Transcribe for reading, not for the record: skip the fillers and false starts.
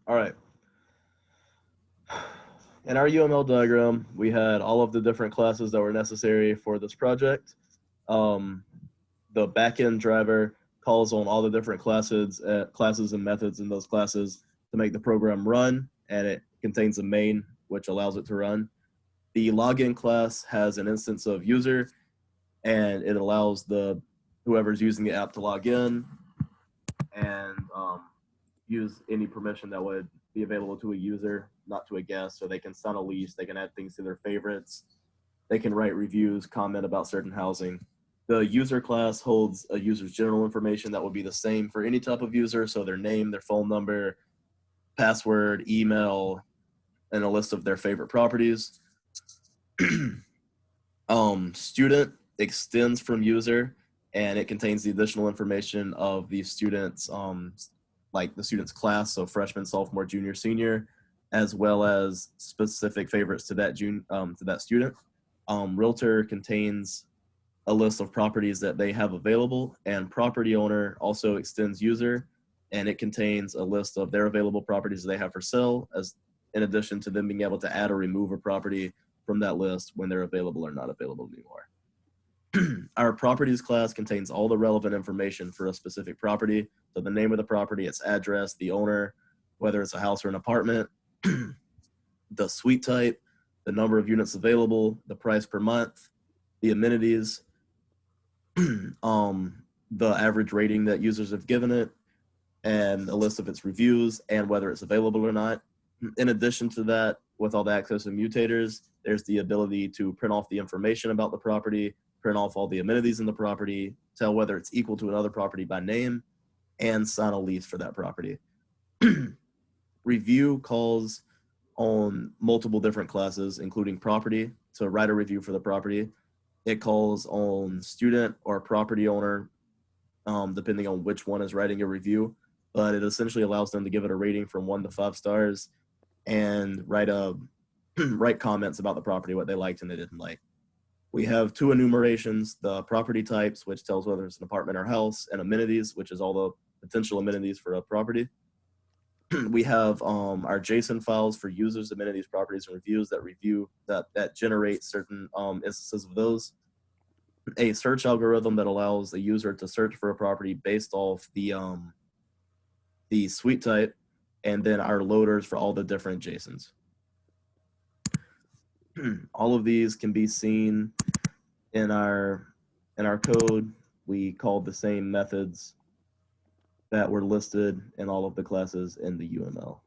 All right. In our UML diagram, we had all of the different classes that were necessary for this project. The backend driver calls on all the different classes and methods in those classes to make the program run, and it contains a main which allows it to run. The login class has an instance of user, and it allows whoever's using the app to log in and use any permission that would be available to a user, not to a guest. So they can sign a lease, they can add things to their favorites, they can write reviews, comment about certain housing. The user class holds a user's general information that will be the same for any type of user. So their name, their phone number, password, email, and a list of their favorite properties. Student extends from user, and it contains the additional information of the student's like the student's class, so freshman, sophomore, junior, senior, as well as specific favorites to that student. Realtor contains a list of properties that they have available, and property owner also extends user, and it contains a list of their available properties that they have for sale, as in addition to them being able to add or remove a property from that list when they're available or not available anymore. Our properties class contains all the relevant information for a specific property. So the name of the property, its address, the owner, whether it's a house or an apartment, the suite type, the number of units available, the price per month, the amenities, the average rating that users have given it, and a list of its reviews and whether it's available or not. In addition to that, with all the access and mutators, there's the ability to print off the information about the property, print off all the amenities in the property, tell whether it's equal to another property by name, and sign a lease for that property. Review calls on multiple different classes, including property, to write a review for the property. It calls on student or property owner, depending on which one is writing a review, but it essentially allows them to give it a rating from 1 to 5 stars and write comments about the property, what they liked and they didn't like. We have 2 enumerations, the property types, which tells whether it's an apartment or house, and amenities, which is all the potential amenities for a property. We have our JSON files for users, amenities, properties, and reviews that generate certain instances of those. A search algorithm that allows a user to search for a property based off the suite type, and then our loaders for all the different JSONs. All of these can be seen in our code. We called the same methods that were listed in all of the classes in the UML.